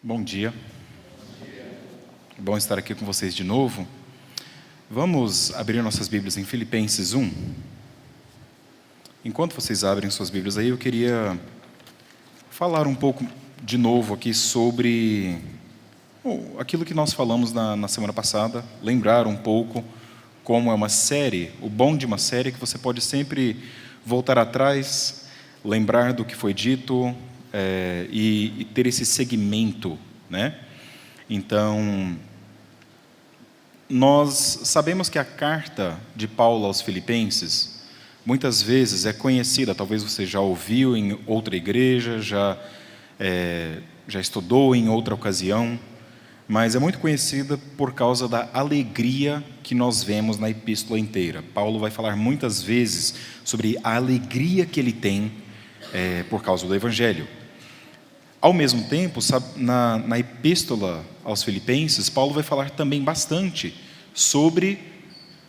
Bom dia. É bom estar aqui com vocês de novo. Vamos abrir nossas Bíblias em Filipenses 1. Enquanto vocês abrem suas Bíblias aí, eu queria falar um pouco de novo aqui sobre aquilo que nós falamos na semana passada, lembrar um pouco como é uma série, o bom de uma série é que você pode sempre voltar atrás, lembrar do que foi dito, e ter esse segmento, né? Então, nós sabemos que a carta de Paulo aos Filipenses, muitas vezes é conhecida, talvez você já ouviu em outra igreja, já estudou em outra ocasião, mas é muito conhecida por causa da alegria que nós vemos na epístola inteira. Paulo vai falar muitas vezes sobre a alegria que ele tem por causa do Evangelho. Ao mesmo tempo, na epístola aos Filipenses, Paulo vai falar também bastante sobre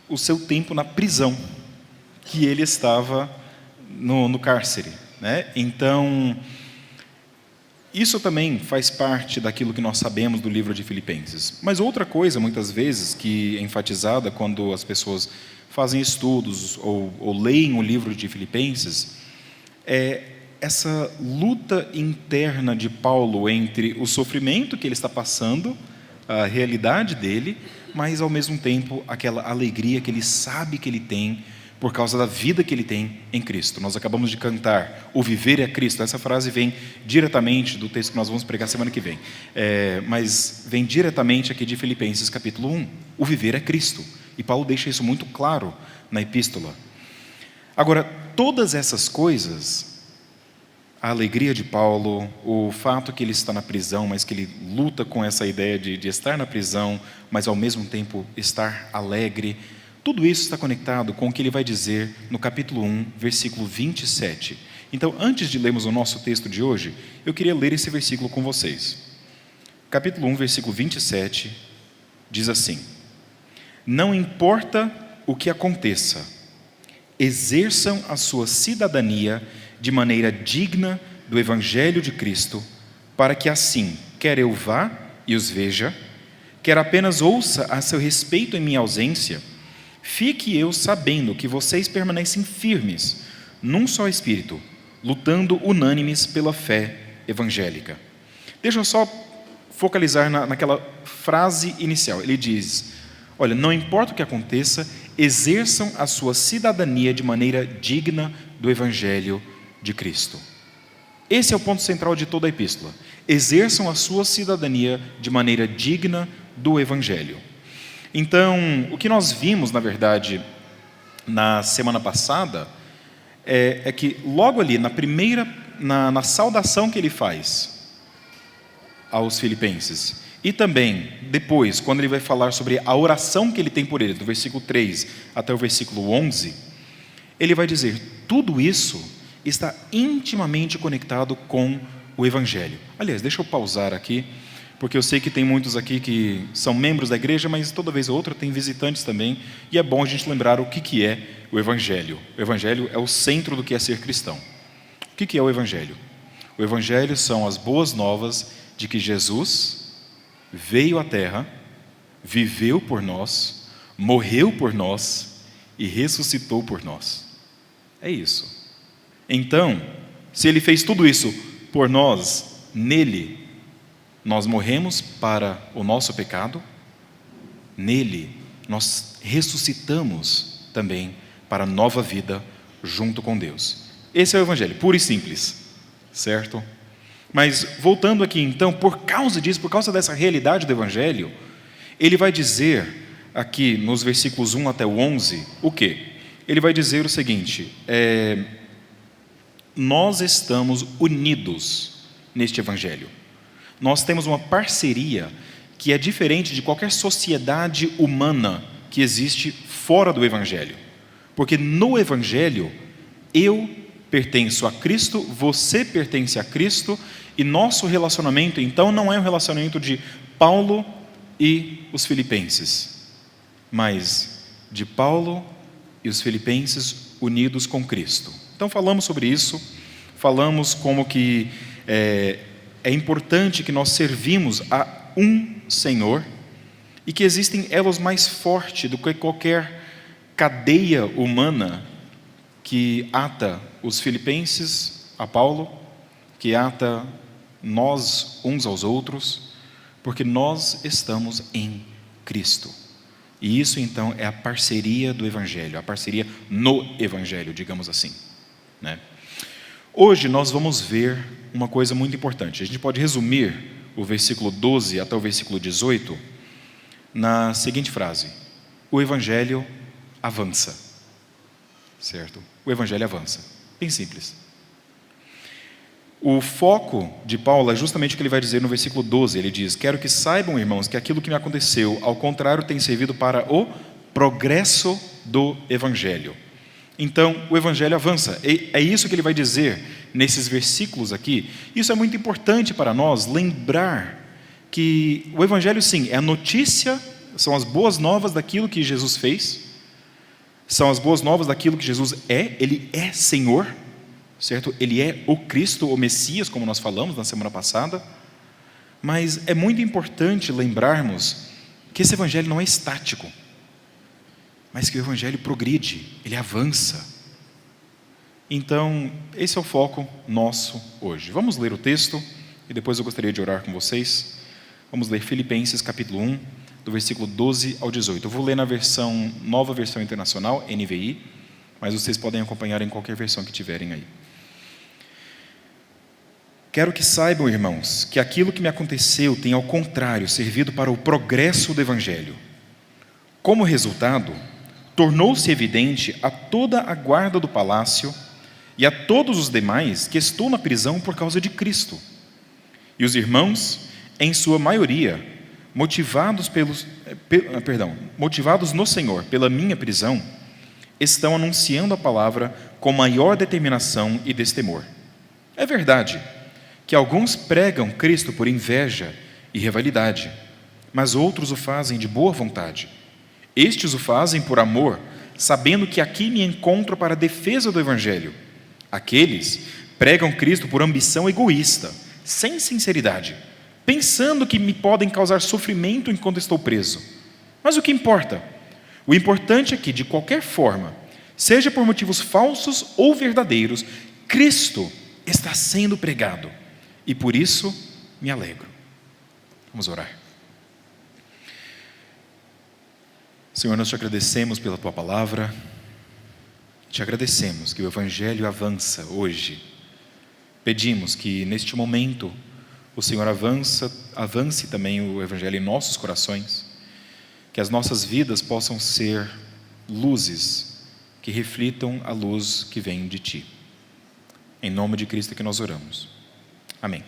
o seu tempo na prisão, que ele estava no cárcere, né? Então, isso também faz parte daquilo que nós sabemos do livro de Filipenses. Mas outra coisa, muitas vezes, que é enfatizada quando as pessoas fazem estudos ou leem o livro de Filipenses, é essa luta interna de Paulo entre o sofrimento que ele está passando, a realidade dele, mas ao mesmo tempo aquela alegria que ele sabe que ele tem por causa da vida que ele tem em Cristo. Nós acabamos de cantar, o viver é Cristo. Essa frase vem diretamente do texto que nós vamos pregar semana que vem, mas vem diretamente aqui de Filipenses capítulo 1, o viver é Cristo. E Paulo deixa isso muito claro na epístola. Agora, todas essas coisas, a alegria de Paulo, o fato que ele está na prisão, mas que ele luta com essa ideia de estar na prisão, mas ao mesmo tempo estar alegre, tudo isso está conectado com o que ele vai dizer no capítulo 1, versículo 27. Então, antes de lermos o nosso texto de hoje, eu queria ler esse versículo com vocês. Capítulo 1, versículo 27, diz assim: Não importa o que aconteça, exerçam a sua cidadania de maneira digna do Evangelho de Cristo, para que assim, quer eu vá e os veja, quer apenas ouça a seu respeito em minha ausência, fique eu sabendo que vocês permanecem firmes, num só espírito, lutando unânimes pela fé evangélica. Deixa eu só focalizar naquela frase inicial. Ele diz: olha, não importa o que aconteça, exerçam a sua cidadania de maneira digna do Evangelho de Cristo. Esse é o ponto central de toda a epístola. Exerçam a sua cidadania de maneira digna do Evangelho. Então, o que nós vimos, na verdade, na semana passada, é que logo ali, na saudação que ele faz aos filipenses, e também depois, quando ele vai falar sobre a oração que ele tem por eles, do versículo 3 até o versículo 11, ele vai dizer, tudo isso está intimamente conectado com o Evangelho. Aliás, deixa eu pausar aqui, porque eu sei que tem muitos aqui que são membros da igreja, mas toda vez ou outra tem visitantes também, e é bom a gente lembrar o que é o Evangelho. O Evangelho é o centro do que é ser cristão. O que é o Evangelho? O Evangelho são as boas novas de que Jesus veio à Terra, viveu por nós, morreu por nós e ressuscitou por nós. É isso. Então, se ele fez tudo isso por nós, nele, nós morremos para o nosso pecado, nele, nós ressuscitamos também para a nova vida junto com Deus. Esse é o Evangelho, puro e simples, certo? Mas, voltando aqui então, por causa disso, por causa dessa realidade do Evangelho, ele vai dizer aqui nos versículos 1 até o 11, o quê? Ele vai dizer o seguinte, nós estamos unidos neste Evangelho. Nós temos uma parceria que é diferente de qualquer sociedade humana que existe fora do Evangelho. Porque no Evangelho, eu pertenço a Cristo, você pertence a Cristo, e nosso relacionamento, então, não é um relacionamento de Paulo e os filipenses, mas de Paulo e os filipenses unidos com Cristo. Então falamos sobre isso, falamos como que é importante que nós servimos a um Senhor e que existem elos mais fortes do que qualquer cadeia humana que ata os filipenses a Paulo, que ata nós uns aos outros, porque nós estamos em Cristo. E isso então é a parceria do Evangelho, a parceria no Evangelho, digamos assim, né? Hoje nós vamos ver uma coisa muito importante. A gente pode resumir o versículo 12 até o versículo 18 na seguinte frase: o Evangelho avança. Certo? O Evangelho avança. Bem simples. O foco de Paulo é justamente o que ele vai dizer no versículo 12. Ele diz: quero que saibam, irmãos, que aquilo que me aconteceu, ao contrário, tem servido para o progresso do Evangelho. Então, o Evangelho avança. É isso que ele vai dizer nesses versículos aqui. Isso é muito importante para nós lembrar que o Evangelho, sim, é a notícia, são as boas novas daquilo que Jesus fez, são as boas novas daquilo que Jesus é. Ele é Senhor, certo? Ele é o Cristo, o Messias, como nós falamos na semana passada. Mas é muito importante lembrarmos que esse Evangelho não é estático, mas que o Evangelho progride, ele avança. Então, esse é o foco nosso hoje. Vamos ler o texto e depois eu gostaria de orar com vocês. Vamos ler Filipenses capítulo 1, do versículo 12 ao 18. Eu vou ler na nova versão internacional, NVI, mas vocês podem acompanhar em qualquer versão que tiverem aí. Quero que saibam, irmãos, que aquilo que me aconteceu tem, ao contrário, servido para o progresso do Evangelho. Como resultado, tornou-se evidente a toda a guarda do palácio e a todos os demais que estou na prisão por causa de Cristo. E os irmãos, em sua maioria, motivados no Senhor pela minha prisão, estão anunciando a palavra com maior determinação e destemor. É verdade que alguns pregam Cristo por inveja e rivalidade, mas outros o fazem de boa vontade. Estes o fazem por amor, sabendo que aqui me encontro para a defesa do Evangelho. Aqueles pregam Cristo por ambição egoísta, sem sinceridade, pensando que me podem causar sofrimento enquanto estou preso. Mas o que importa? O importante é que, de qualquer forma, seja por motivos falsos ou verdadeiros, Cristo está sendo pregado, e por isso me alegro. Vamos orar. Senhor, nós te agradecemos pela Tua palavra, te agradecemos que o Evangelho avança hoje. Pedimos que neste momento o Senhor avance também o Evangelho em nossos corações, que as nossas vidas possam ser luzes que reflitam a luz que vem de Ti. Em nome de Cristo que nós oramos. Amém.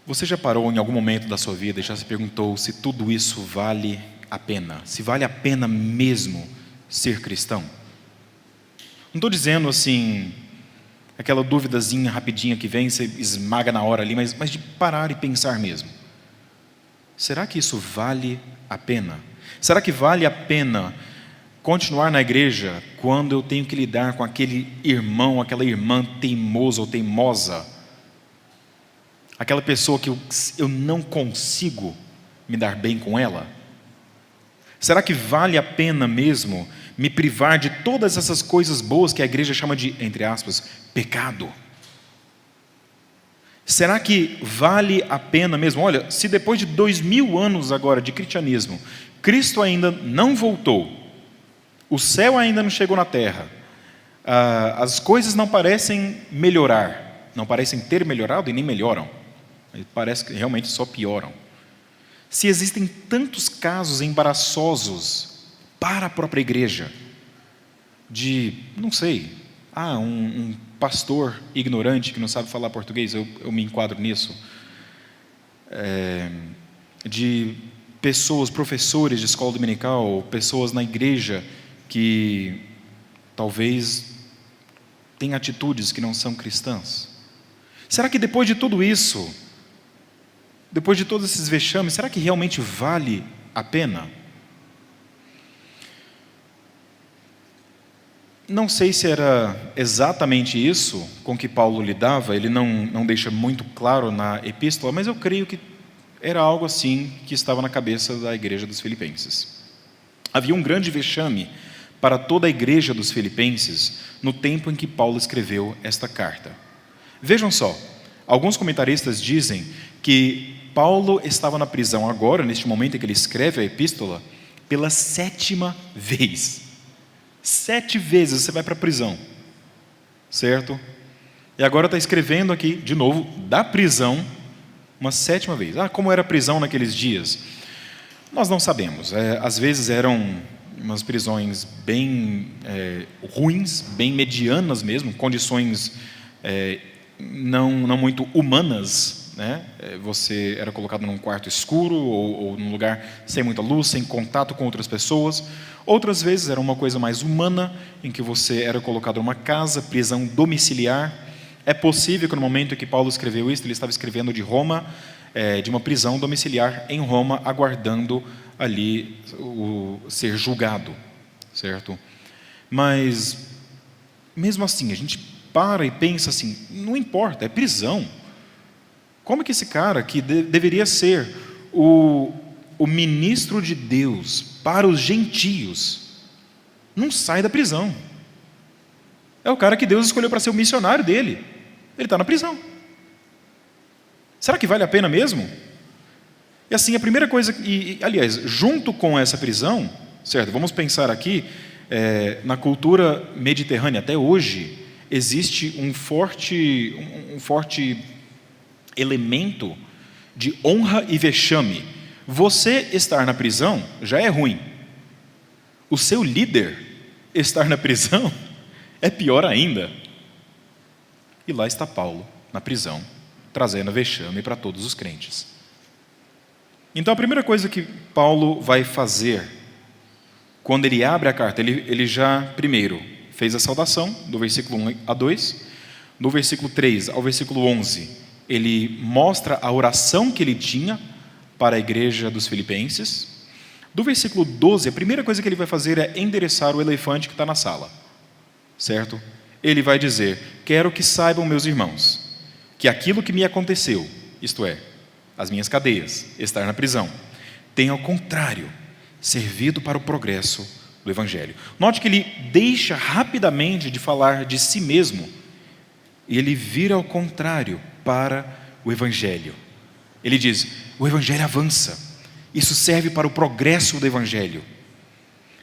Você já parou em algum momento da sua vida e já se perguntou se tudo isso vale a pena? Se vale a pena mesmo ser cristão? Não estou dizendo assim, aquela duvidazinha rapidinha que vem, você esmaga na hora ali, mas de parar e pensar mesmo. Será que isso vale a pena? Será que vale a pena continuar na igreja quando eu tenho que lidar com aquele irmão, aquela irmã teimosa ou teimosa? Aquela pessoa que eu não consigo me dar bem com ela? Será que vale a pena mesmo me privar de todas essas coisas boas que a igreja chama de, entre aspas, pecado? Será que vale a pena mesmo? Olha, se depois de 2000 anos agora de cristianismo, Cristo ainda não voltou, o céu ainda não chegou na terra, as coisas não parecem melhorar, não parecem ter melhorado e nem melhoram, parece que realmente só pioram. Se existem tantos casos embaraçosos para a própria igreja, de, não sei, um pastor ignorante que não sabe falar português, eu me enquadro nisso, de pessoas, professores de escola dominical, pessoas na igreja que talvez tenham atitudes que não são cristãs. Será que depois de tudo isso, depois de todos esses vexames, será que realmente vale a pena? Não sei se era exatamente isso com que Paulo lidava, ele não deixa muito claro na epístola, mas eu creio que era algo assim que estava na cabeça da igreja dos Filipenses. Havia um grande vexame para toda a igreja dos Filipenses no tempo em que Paulo escreveu esta carta. Vejam só, alguns comentaristas dizem que Paulo estava na prisão agora, neste momento em que ele escreve a epístola, pela 7ª vez. 7 vezes você vai para a prisão, certo? E agora está escrevendo aqui, de novo, da prisão, uma 7ª vez. Como era a prisão naqueles dias? Nós não sabemos. Às vezes eram umas prisões bem ruins, bem medianas mesmo, condições não muito humanas, né? Você era colocado num quarto escuro ou num lugar sem muita luz, sem contato com outras pessoas. Outras vezes era uma coisa mais humana, em que você era colocado numa casa, prisão domiciliar. É possível que no momento em que Paulo escreveu isso, ele estava escrevendo de Roma, de uma prisão domiciliar em Roma, aguardando ali o ser julgado, certo? Mas, mesmo assim, a gente para e pensa assim, não importa, é prisão. Como é que esse cara, que deveria ser o ministro de Deus para os gentios, não sai da prisão? É o cara que Deus escolheu para ser o missionário dele. Ele está na prisão. Será que vale a pena mesmo? E assim, a primeira coisa, aliás, junto com essa prisão, certo? Vamos pensar aqui, na cultura mediterrânea, até hoje, existe um forte elemento de honra e vexame. Você estar na prisão já é ruim. O seu líder estar na prisão é pior ainda. E lá está Paulo, na prisão, trazendo vexame para todos os crentes. Então, a primeira coisa que Paulo vai fazer, quando ele abre a carta, ele já, primeiro, fez a saudação, do versículo 1 a 2, do versículo 3 ao versículo 11, ele mostra a oração que ele tinha para a igreja dos Filipenses. Do versículo 12, a primeira coisa que ele vai fazer é endereçar o elefante que está na sala, certo? Ele vai dizer: quero que saibam, meus irmãos, que aquilo que me aconteceu, isto é, as minhas cadeias, estar na prisão, tem ao contrário servido para o progresso do Evangelho. Note que ele deixa rapidamente de falar de si mesmo e ele vira ao contrário para o Evangelho. Ele diz: o Evangelho avança, isso serve para o progresso do Evangelho.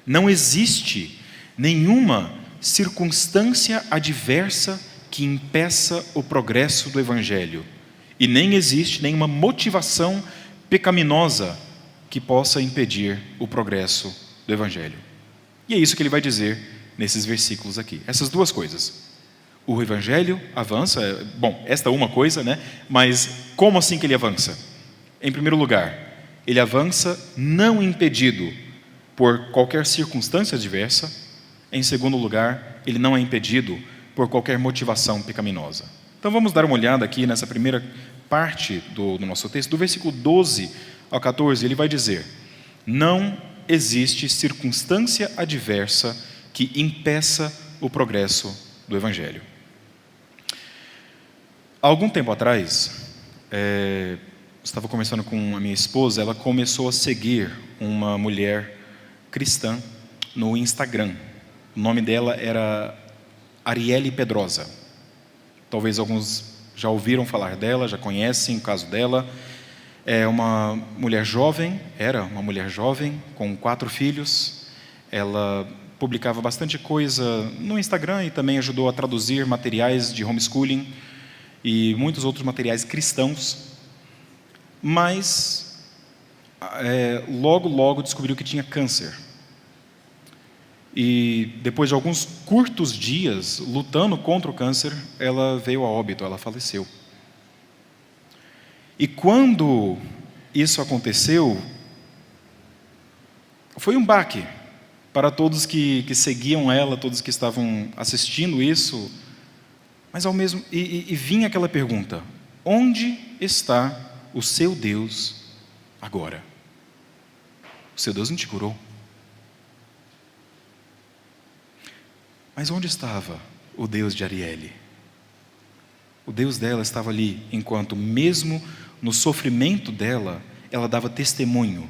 Não existe nenhuma circunstância adversa que impeça o progresso do Evangelho, e nem existe nenhuma motivação pecaminosa que possa impedir o progresso do Evangelho. E é isso que ele vai dizer nesses versículos aqui, essas duas coisas. O Evangelho avança, bom, esta é uma coisa, né? Mas como assim que ele avança? Em primeiro lugar, ele avança não impedido por qualquer circunstância adversa. Em segundo lugar, ele não é impedido por qualquer motivação pecaminosa. Então vamos dar uma olhada aqui nessa primeira parte do nosso texto, do versículo 12 ao 14, ele vai dizer: não existe circunstância adversa que impeça o progresso do Evangelho. Há algum tempo atrás, estava conversando com a minha esposa, ela começou a seguir uma mulher cristã no Instagram. O nome dela era Arielle Pedrosa. Talvez alguns já ouviram falar dela, já conhecem o caso dela. É uma mulher jovem, era uma mulher jovem, com 4 filhos. Ela publicava bastante coisa no Instagram e também ajudou a traduzir materiais de homeschooling e muitos outros materiais cristãos. Mas logo descobriu que tinha câncer. E depois de alguns curtos dias lutando contra o câncer, ela veio a óbito, ela faleceu. E quando isso aconteceu, foi um baque para todos que seguiam ela, todos que estavam assistindo isso. Mas ao mesmo e vinha aquela pergunta: onde está o seu Deus agora? O seu Deus não te curou. Mas onde estava o Deus de Arielle? O Deus dela estava ali, enquanto mesmo no sofrimento dela, ela dava testemunho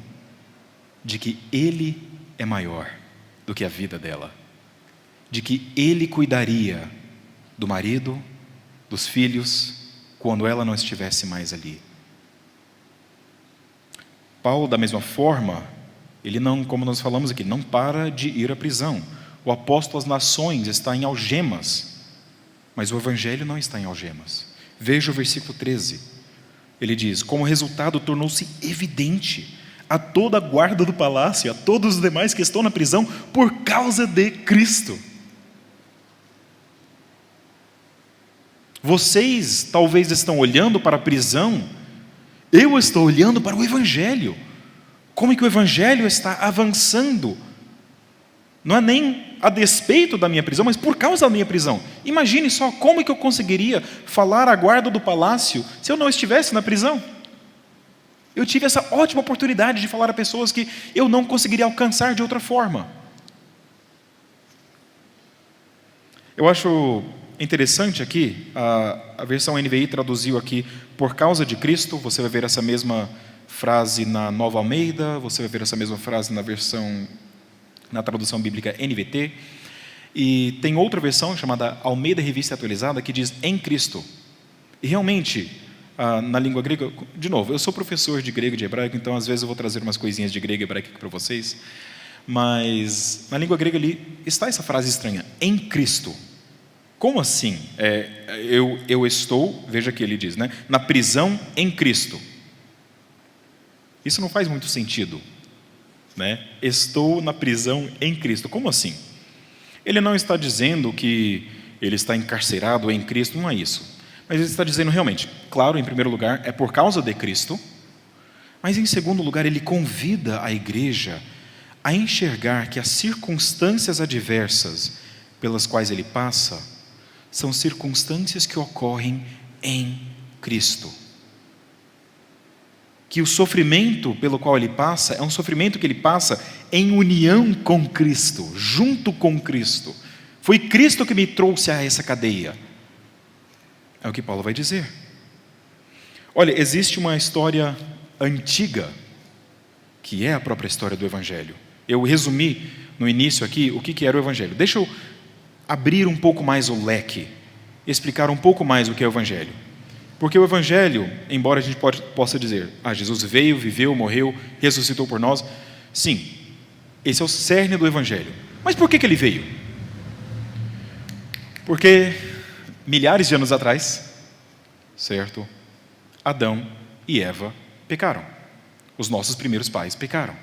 de que Ele é maior do que a vida dela, de que Ele cuidaria do marido, dos filhos, quando ela não estivesse mais ali. Paulo, da mesma forma, ele não, como nós falamos aqui, não para de ir à prisão. O apóstolo às nações está em algemas, mas o evangelho não está em algemas. Veja o versículo 13. Ele diz: como resultado tornou-se evidente a toda a guarda do palácio, a todos os demais que estão na prisão, por causa de Cristo. Vocês talvez estão olhando para a prisão, eu estou olhando para o evangelho. Como é que o evangelho está avançando? Não é nem a despeito da minha prisão, mas por causa da minha prisão. Imagine só como é que eu conseguiria falar à guarda do palácio se eu não estivesse na prisão. Eu tive essa ótima oportunidade de falar a pessoas que eu não conseguiria alcançar de outra forma. Eu acho interessante aqui, a versão NVI traduziu aqui, por causa de Cristo. Você vai ver essa mesma frase na Nova Almeida, você vai ver essa mesma frase na tradução bíblica NVT, e tem outra versão chamada Almeida Revista Atualizada que diz em Cristo. E realmente, na língua grega, de novo, eu sou professor de grego e de hebraico, então às vezes eu vou trazer umas coisinhas de grego e hebraico aqui para vocês, mas na língua grega ali está essa frase estranha, em Cristo. Como assim? Eu estou, veja que ele diz, né, na prisão em Cristo. Isso não faz muito sentido, né? Estou na prisão em Cristo. Como assim? Ele não está dizendo que ele está encarcerado em Cristo, não é isso. Mas ele está dizendo realmente, claro, em primeiro lugar, é por causa de Cristo, mas em segundo lugar, ele convida a igreja a enxergar que as circunstâncias adversas pelas quais ele passa são circunstâncias que ocorrem em Cristo. Que o sofrimento pelo qual ele passa é um sofrimento que ele passa em união com Cristo, junto com Cristo. Foi Cristo que me trouxe a essa cadeia. É o que Paulo vai dizer. Olha, existe uma história antiga, que é a própria história do Evangelho. Eu resumi no início aqui o que era o Evangelho. Deixa eu abrir um pouco mais o leque, explicar um pouco mais o que é o Evangelho. Porque o Evangelho, embora a gente possa dizer, Jesus veio, viveu, morreu, ressuscitou por nós, sim, esse é o cerne do Evangelho. Mas por que ele veio? Porque milhares de anos atrás, certo, Adão e Eva pecaram. Os nossos primeiros pais pecaram.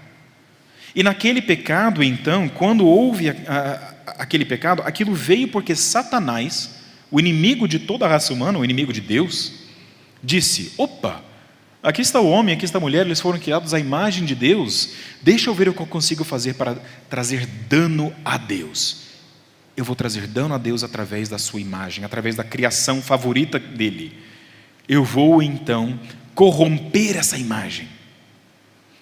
E naquele pecado, então, quando houve aquele pecado, aquilo veio porque Satanás, o inimigo de toda a raça humana, o inimigo de Deus, disse: opa, aqui está o homem, aqui está a mulher, eles foram criados à imagem de Deus, deixa eu ver o que eu consigo fazer para trazer dano a Deus. Eu vou trazer dano a Deus através da sua imagem, através da criação favorita dele. Eu vou então corromper essa imagem.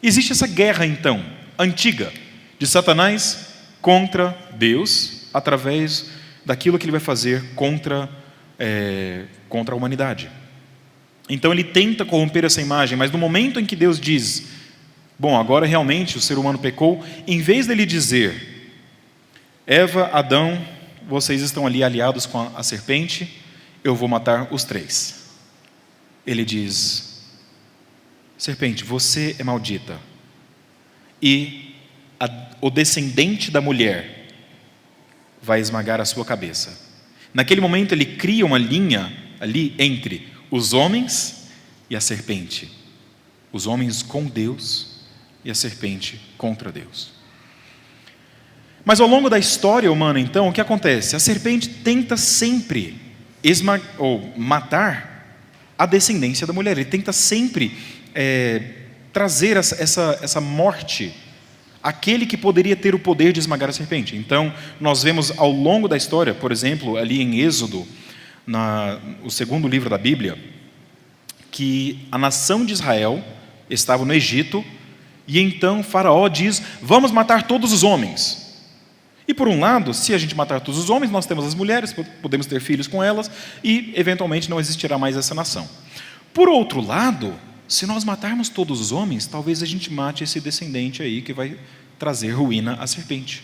Existe essa guerra então, antiga, de Satanás contra Deus, através daquilo que ele vai fazer contra a humanidade. Então ele tenta corromper essa imagem, mas no momento em que Deus diz, bom, agora realmente o ser humano pecou, em vez dele dizer, Eva, Adão, vocês estão ali aliados com a serpente, eu vou matar os três. Ele diz, serpente, você é maldita, e o descendente da mulher vai esmagar a sua cabeça. Naquele momento ele cria uma linha ali entre os homens e a serpente, os homens com Deus e a serpente contra Deus. Mas ao longo da história humana, então, o que acontece? A serpente tenta sempre matar a descendência da mulher. Ele tenta sempre trazer essa morte àquele que poderia ter o poder de esmagar a serpente. Então, nós vemos ao longo da história, por exemplo, ali em Êxodo, o segundo livro da Bíblia, que a nação de Israel estava no Egito, e então Faraó diz, vamos matar todos os homens. E por um lado, se a gente matar todos os homens, nós temos as mulheres, podemos ter filhos com elas, e eventualmente não existirá mais essa nação. Por outro lado, se nós matarmos todos os homens, talvez a gente mate esse descendente aí que vai trazer ruína à serpente.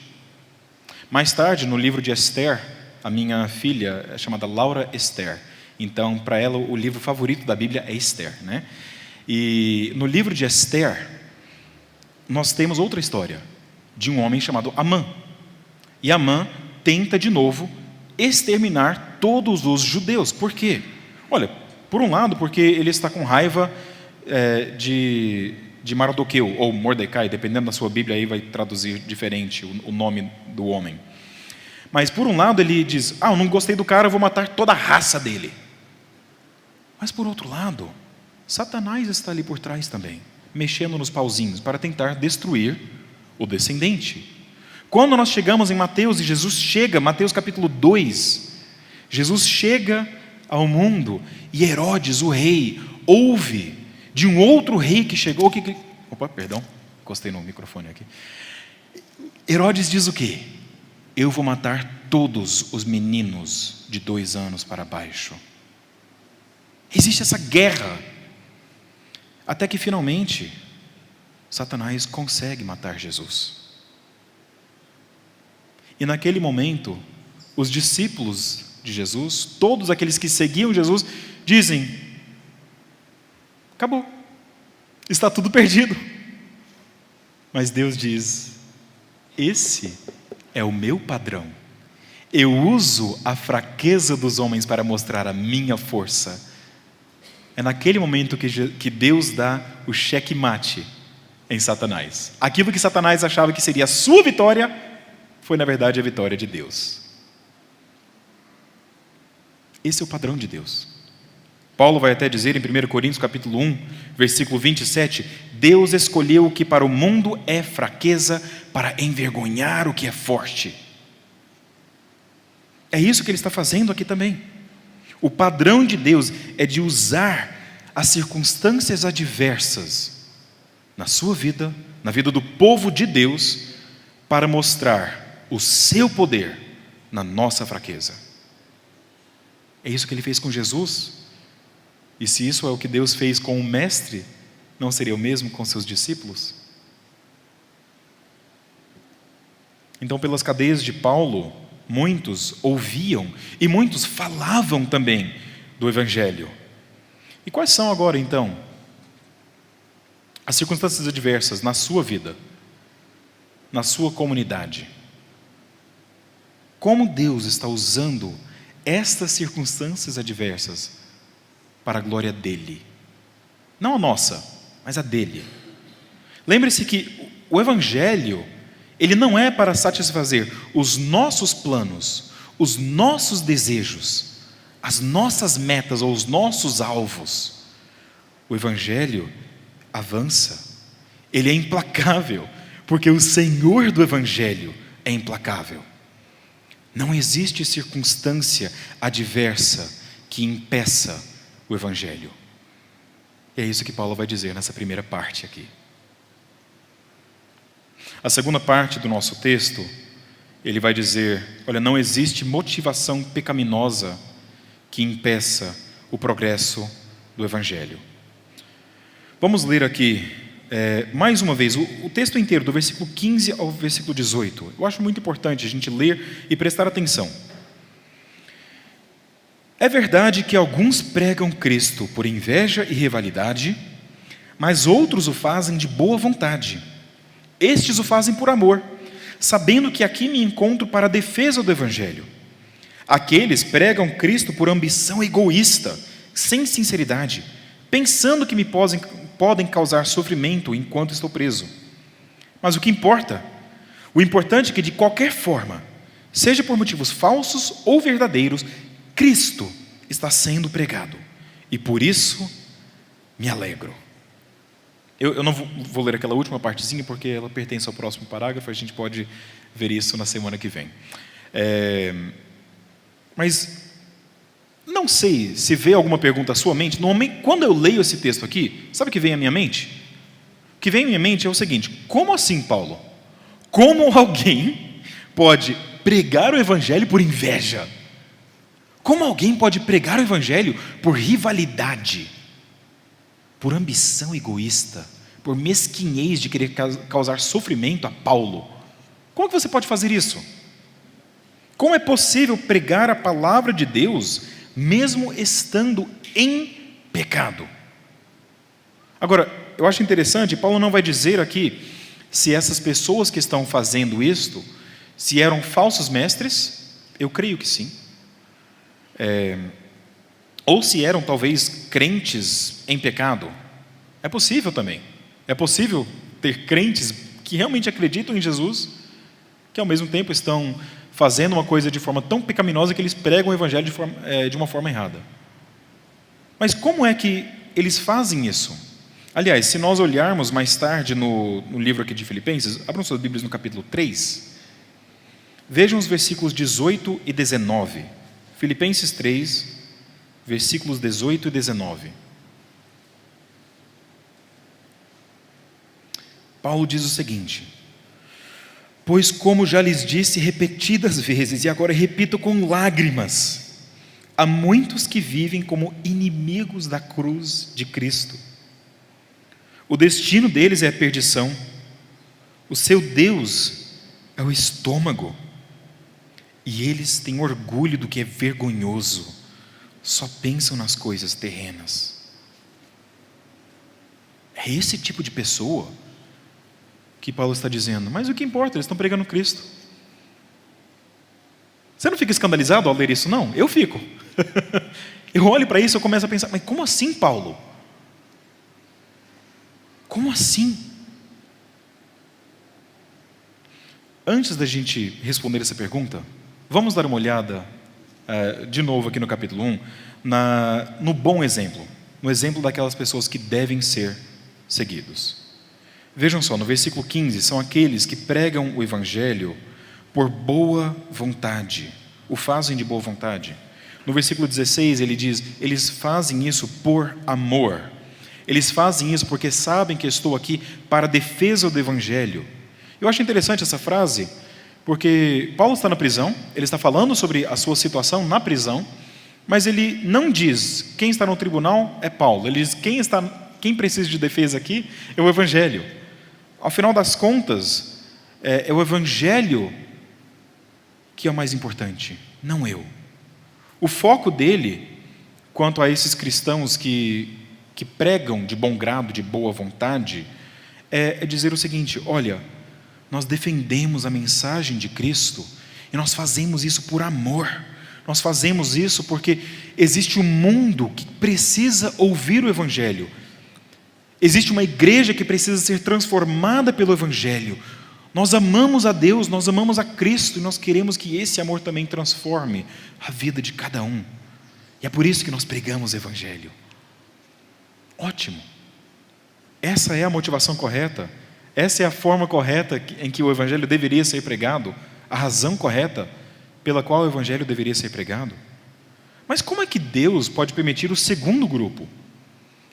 Mais tarde, no livro de Esther, a minha filha é chamada Laura Esther. Então, para ela, o livro favorito da Bíblia é Esther, né? E no livro de Esther, nós temos outra história de um homem chamado Amã. E Amã tenta de novo exterminar todos os judeus. Por quê? Olha, por um lado, porque ele está com raiva de Mardoqueu, ou Mordecai, dependendo da sua Bíblia, aí vai traduzir diferente o nome do homem. Mas por um lado ele diz, eu não gostei do cara, eu vou matar toda a raça dele. Mas por outro lado, Satanás está ali por trás também, mexendo nos pauzinhos para tentar destruir o descendente. Quando nós chegamos em Mateus e Jesus chega, Mateus capítulo 2, Jesus chega ao mundo e Herodes, o rei, ouve de um outro rei que chegou, encostei no microfone aqui. Herodes diz o quê? Eu vou matar todos os meninos de 2 anos para baixo. Existe essa guerra, até que finalmente Satanás consegue matar Jesus. E naquele momento, os discípulos de Jesus, todos aqueles que seguiam Jesus, dizem, acabou, está tudo perdido. Mas Deus diz, esse é o meu padrão. Eu uso a fraqueza dos homens para mostrar a minha força. É naquele momento que Deus dá o checkmate em Satanás. Aquilo que Satanás achava que seria a sua vitória, foi na verdade a vitória de Deus. Esse é o padrão de Deus. Paulo vai até dizer em 1 Coríntios capítulo 1, versículo 27, Deus escolheu o que para o mundo é fraqueza para envergonhar o que é forte. É isso que ele está fazendo aqui também. O padrão de Deus é de usar as circunstâncias adversas na sua vida, na vida do povo de Deus, para mostrar o seu poder na nossa fraqueza. É isso que ele fez com Jesus. E se isso é o que Deus fez com o mestre, não seria o mesmo com seus discípulos? Então, pelas cadeias de Paulo, muitos ouviam e muitos falavam também do Evangelho. E quais são agora, então, as circunstâncias adversas na sua vida, na sua comunidade? Como Deus está usando estas circunstâncias adversas para a glória dEle? Não a nossa, mas a dEle. Lembre-se que o Evangelho, ele não é para satisfazer os nossos planos, os nossos desejos, as nossas metas ou os nossos alvos. O Evangelho avança, ele é implacável, porque o Senhor do Evangelho é implacável. Não existe circunstância adversa que impeça o Evangelho. E é isso que Paulo vai dizer nessa primeira parte aqui. A segunda parte do nosso texto, ele vai dizer, olha, não existe motivação pecaminosa que impeça o progresso do Evangelho. Vamos ler aqui, mais uma vez, o texto inteiro, do versículo 15 ao versículo 18. Eu acho muito importante a gente ler e prestar atenção. É verdade que alguns pregam Cristo por inveja e rivalidade, mas outros o fazem de boa vontade. Estes o fazem por amor, sabendo que aqui me encontro para a defesa do Evangelho. Aqueles pregam Cristo por ambição egoísta, sem sinceridade, pensando que me podem causar sofrimento enquanto estou preso. Mas o que importa? O importante é que, de qualquer forma, seja por motivos falsos ou verdadeiros, Cristo está sendo pregado. E por isso me alegro. Eu não vou ler aquela última partezinha, porque ela pertence ao próximo parágrafo, a gente pode ver isso na semana que vem. Mas não sei se veio alguma pergunta à sua mente. Normalmente, quando eu leio esse texto aqui, sabe o que vem à minha mente? O que vem à minha mente é o seguinte: como assim, Paulo? Como alguém pode pregar o evangelho por inveja? Como alguém pode pregar o evangelho por rivalidade, por ambição egoísta, por mesquinhez de querer causar sofrimento a Paulo? Como que você pode fazer isso? Como é possível pregar a palavra de Deus mesmo estando em pecado? Agora, eu acho interessante, Paulo não vai dizer aqui se essas pessoas que estão fazendo isto, se eram falsos mestres. Eu creio que sim. Ou se eram talvez crentes em pecado. É possível também. É possível ter crentes que realmente acreditam em Jesus, que ao mesmo tempo estão fazendo uma coisa de forma tão pecaminosa que eles pregam o evangelho de uma forma errada. Mas como é que eles fazem isso? Aliás, se nós olharmos mais tarde no livro aqui de Filipenses, abram suas Bíblias no capítulo 3, vejam os versículos 18 e 19. Filipenses 3, versículos 18 e 19. Paulo diz o seguinte: pois como já lhes disse repetidas vezes, e agora repito com lágrimas, há muitos que vivem como inimigos da cruz de Cristo. O destino deles é a perdição, o seu Deus é o estômago, e eles têm orgulho do que é vergonhoso, só pensam nas coisas terrenas. É esse tipo de pessoa que Paulo está dizendo, mas o que importa, eles estão pregando Cristo. Você não fica escandalizado ao ler isso, não? Eu fico. Eu olho para isso e começo a pensar, mas como assim, Paulo? Como assim? Antes da gente responder essa pergunta, vamos dar uma olhada de novo aqui no capítulo 1, no bom exemplo, no exemplo daquelas pessoas que devem ser seguidos. Vejam só, no versículo 15, são aqueles que pregam o evangelho por boa vontade, o fazem de boa vontade. No versículo 16 ele diz, eles fazem isso por amor. Eles fazem isso porque sabem que estou aqui para a defesa do evangelho. Eu acho interessante essa frase, porque Paulo está na prisão, ele está falando sobre a sua situação na prisão, mas ele não diz quem está no tribunal é Paulo, ele diz quem precisa de defesa aqui é o evangelho. Ao final das contas, é o evangelho que é o mais importante, não eu. O foco dele, quanto a esses cristãos que pregam de bom grado, de boa vontade, é dizer o seguinte: olha, nós defendemos a mensagem de Cristo e nós fazemos isso por amor. Nós fazemos isso porque existe um mundo que precisa ouvir o evangelho. Existe uma igreja que precisa ser transformada pelo evangelho. Nós amamos a Deus, nós amamos a Cristo e nós queremos que esse amor também transforme a vida de cada um. E é por isso que nós pregamos o evangelho. Ótimo. Essa é a motivação correta. Essa é a forma correta em que o evangelho deveria ser pregado, a razão correta pela qual o evangelho deveria ser pregado. Mas como é que Deus pode permitir o segundo grupo?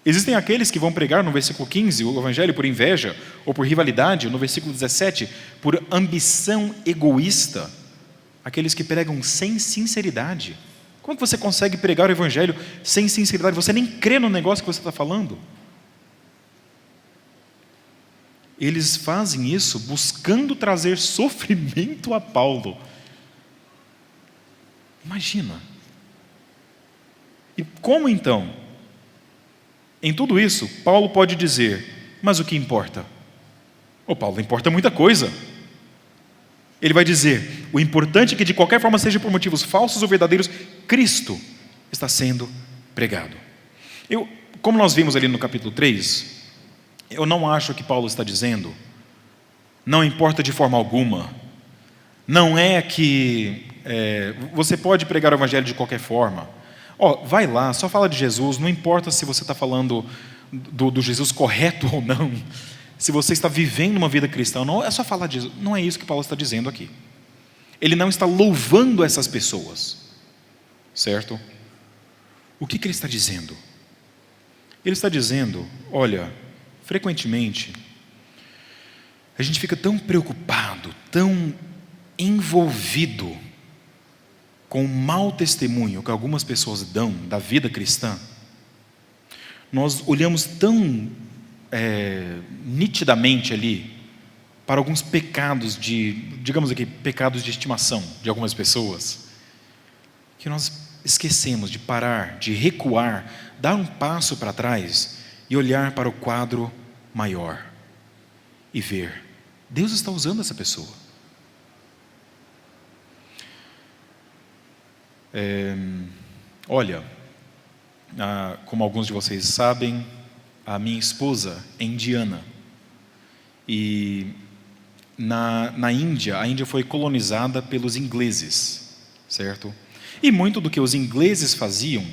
Existem aqueles que vão pregar no versículo 15 o evangelho por inveja ou por rivalidade, no versículo 17 por ambição egoísta, aqueles que pregam sem sinceridade. Como que você consegue pregar o evangelho sem sinceridade? Você nem crê no negócio que você está falando. Eles fazem isso buscando trazer sofrimento a Paulo. Imagina. E como então? Em tudo isso, Paulo pode dizer, mas o que importa? Paulo, importa muita coisa. Ele vai dizer, o importante é que de qualquer forma, seja por motivos falsos ou verdadeiros, Cristo está sendo pregado. Como nós vimos ali no capítulo 3, eu não acho que Paulo está dizendo, não importa de forma alguma, não é que você pode pregar o evangelho de qualquer forma. Vai lá, só fala de Jesus, não importa se você está falando do Jesus correto ou não, se você está vivendo uma vida cristã, não é só falar de Jesus. Não é isso que Paulo está dizendo aqui. Ele não está louvando essas pessoas, certo? O que ele está dizendo? Ele está dizendo, olha, frequentemente, a gente fica tão preocupado, tão envolvido com o mau testemunho que algumas pessoas dão da vida cristã, nós olhamos tão nitidamente ali para alguns pecados digamos aqui, pecados de estimação de algumas pessoas, que nós esquecemos de parar, de recuar, dar um passo para trás e olhar para o quadro maior e ver, Deus está usando essa pessoa. Olha, como alguns de vocês sabem, a minha esposa é indiana. E na Índia, a Índia foi colonizada pelos ingleses, certo? E muito do que os ingleses faziam,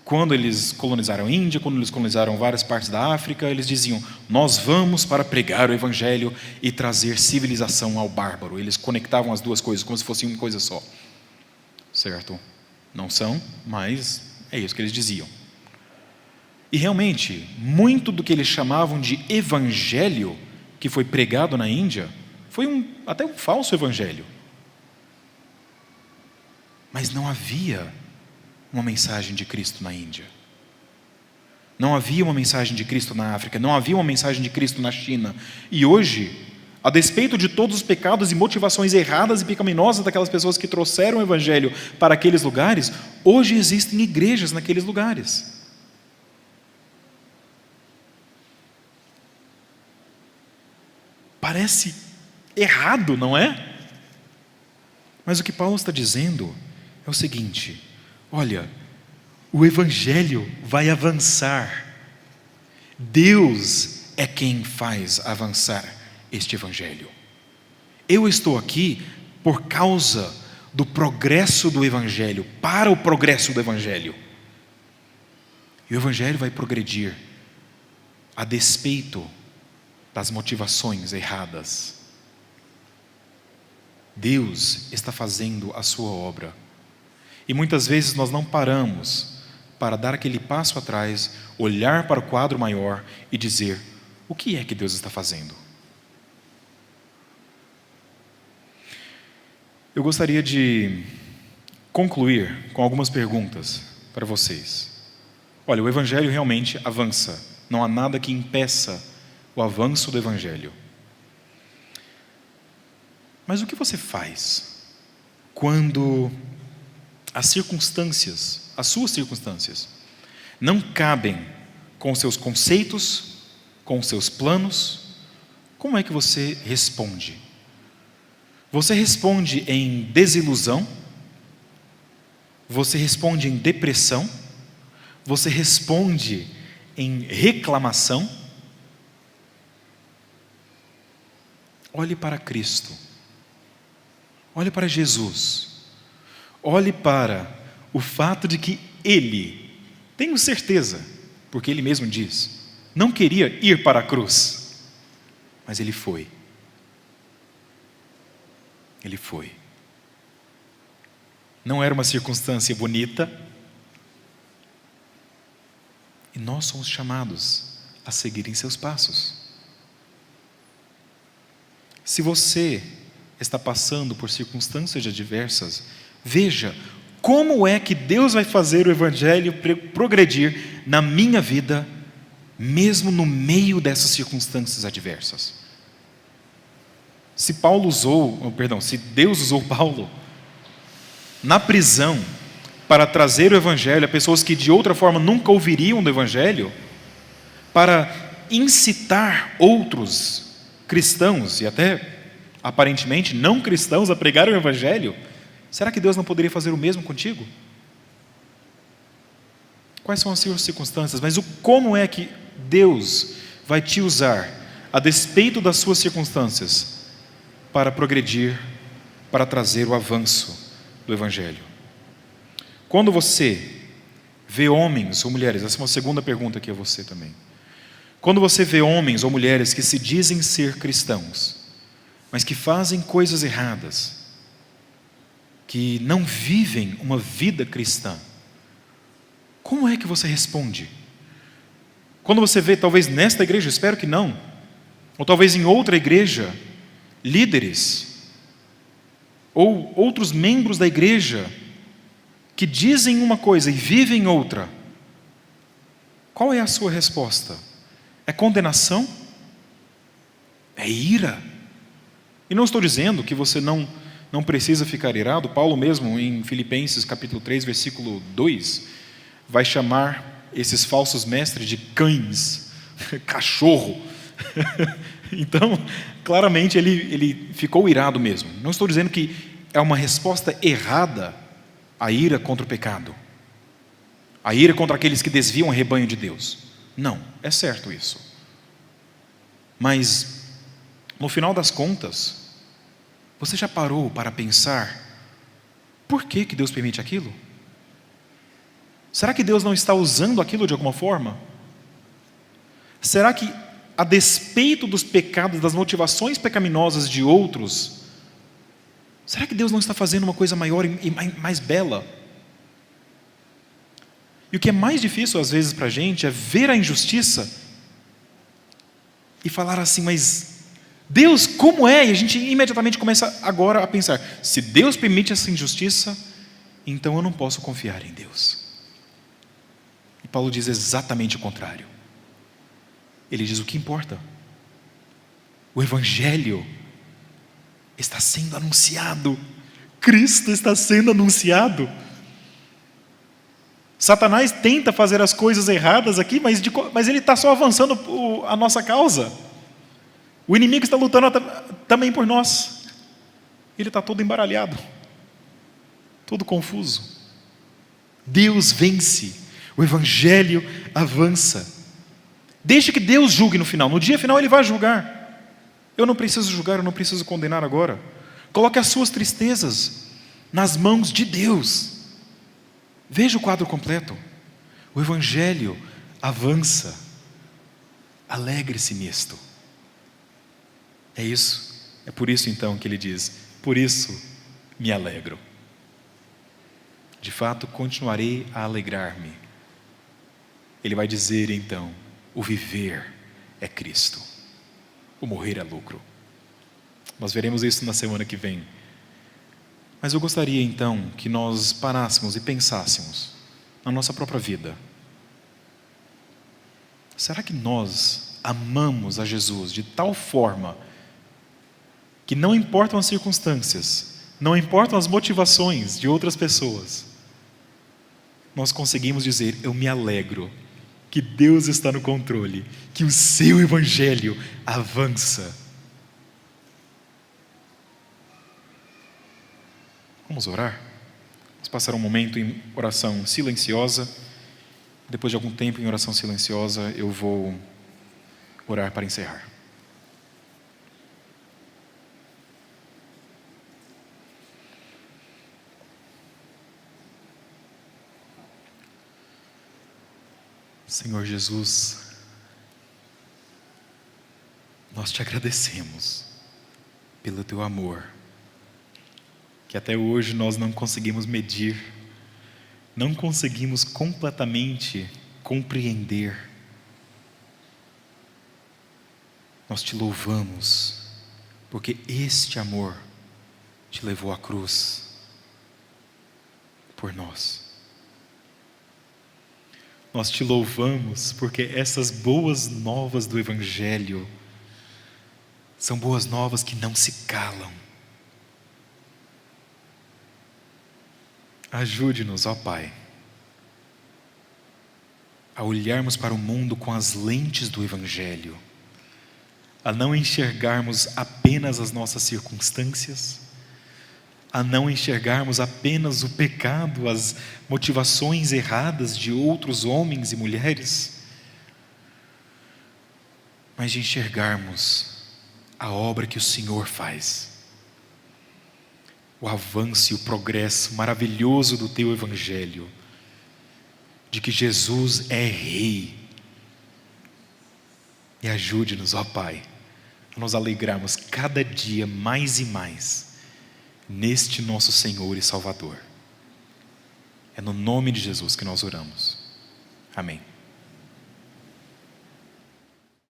quando eles colonizaram a Índia, quando eles colonizaram várias partes da África, eles diziam, nós vamos para pregar o Evangelho e trazer civilização ao bárbaro. Eles conectavam as duas coisas como se fosse uma coisa só. Certo? Não são, mas é isso que eles diziam. E realmente, muito do que eles chamavam de evangelho, que foi pregado na Índia, foi até um falso evangelho. Mas não havia uma mensagem de Cristo na Índia. Não havia uma mensagem de Cristo na África, não havia uma mensagem de Cristo na China. E hoje, a despeito de todos os pecados e motivações erradas e pecaminosas daquelas pessoas que trouxeram o Evangelho para aqueles lugares, hoje existem igrejas naqueles lugares. Parece errado, não é? Mas o que Paulo está dizendo é o seguinte: olha, o Evangelho vai avançar. Deus é quem faz avançar este Evangelho. Eu estou aqui por causa do progresso do Evangelho, para o progresso do Evangelho. E o Evangelho vai progredir a despeito das motivações erradas. Deus está fazendo a sua obra. E muitas vezes nós não paramos para dar aquele passo atrás, olhar para o quadro maior e dizer, o que é que Deus está fazendo? Eu gostaria de concluir com algumas perguntas para vocês. Olha, o Evangelho realmente avança. Não há nada que impeça o avanço do Evangelho. Mas o que você faz quando as circunstâncias, as suas circunstâncias, não cabem com os seus conceitos, com os seus planos? Como é que você responde? Você responde em desilusão? Você responde em depressão? Você responde em reclamação? Olhe para Cristo. Olhe para Jesus. Olhe para o fato de que Ele, tenho certeza, porque Ele mesmo diz, não queria ir para a cruz, mas Ele foi. Ele foi. Não era uma circunstância bonita, e nós somos chamados a seguir em seus passos. Se você está passando por circunstâncias adversas, veja como é que Deus vai fazer o Evangelho progredir na minha vida, mesmo no meio dessas circunstâncias adversas. Se Deus usou Paulo na prisão para trazer o Evangelho a pessoas que de outra forma nunca ouviriam do Evangelho, para incitar outros cristãos e até aparentemente não cristãos a pregar o Evangelho, será que Deus não poderia fazer o mesmo contigo? Quais são as suas circunstâncias? Mas como é que Deus vai te usar, a despeito das suas circunstâncias, para progredir, para trazer o avanço do Evangelho? Quando você vê homens ou mulheres, essa é uma segunda pergunta aqui a você também. Quando você vê homens ou mulheres que se dizem ser cristãos, mas que fazem coisas erradas, que não vivem uma vida cristã, como é que você responde? Quando você vê, talvez nesta igreja, espero que não, ou talvez em outra igreja, líderes ou outros membros da igreja que dizem uma coisa e vivem outra, qual é a sua resposta? É condenação? É ira? E não estou dizendo que você não precisa ficar irado. Paulo mesmo, em Filipenses capítulo 3, versículo 2, vai chamar esses falsos mestres de cães, cachorro. Então, claramente ele ficou irado mesmo. Não estou dizendo que é uma resposta errada a ira contra o pecado, a ira contra aqueles que desviam o rebanho de Deus. Não, é certo isso. Mas, no final das contas, você já parou para pensar por que Deus permite aquilo? Será que Deus não está usando aquilo de alguma forma? Será que, a despeito dos pecados, das motivações pecaminosas de outros, será que Deus não está fazendo uma coisa maior e mais bela? E o que é mais difícil às vezes para a gente é ver a injustiça e falar assim, mas Deus, como é? E a gente imediatamente começa agora a pensar, se Deus permite essa injustiça, então eu não posso confiar em Deus. E Paulo diz exatamente o contrário. Ele diz o que importa. O Evangelho está sendo anunciado. Cristo está sendo anunciado. Satanás tenta fazer as coisas erradas aqui, mas ele está só avançando a nossa causa. O inimigo está lutando também por nós. Ele está todo embaralhado, todo confuso. Deus vence. O Evangelho avança. Deixe que Deus julgue no final. No dia final Ele vai julgar. Eu não preciso julgar, eu não preciso condenar agora. Coloque as suas tristezas nas mãos de Deus. Veja o quadro completo. O Evangelho avança. Alegre-se nisto. É isso. É por isso então que ele diz, por isso me alegro. De fato, continuarei a alegrar-me. Ele vai dizer então, o viver é Cristo, o morrer é lucro. Nós veremos isso na semana que vem. Mas eu gostaria então que nós parássemos e pensássemos na nossa própria vida. Será que nós amamos a Jesus de tal forma que não importam as circunstâncias, não importam as motivações de outras pessoas, nós conseguimos dizer, eu me alegro que Deus está no controle, que o seu Evangelho avança. Vamos orar? Vamos passar um momento em oração silenciosa. Depois de algum tempo em oração silenciosa, eu vou orar para encerrar. Senhor Jesus, nós te agradecemos pelo teu amor, que até hoje nós não conseguimos medir, não conseguimos completamente compreender. Nós te louvamos, porque este amor te levou à cruz por nós. Nós te louvamos porque essas boas novas do Evangelho são boas novas que não se calam. Ajude-nos, ó Pai, a olharmos para o mundo com as lentes do Evangelho, a não enxergarmos apenas as nossas circunstâncias, a não enxergarmos apenas o pecado, as motivações erradas de outros homens e mulheres, mas de enxergarmos a obra que o Senhor faz, o avanço e o progresso maravilhoso do teu Evangelho, de que Jesus é Rei. E ajude-nos, ó Pai, a nos alegrarmos cada dia mais e mais neste nosso Senhor e Salvador. É no nome de Jesus que nós oramos. Amém.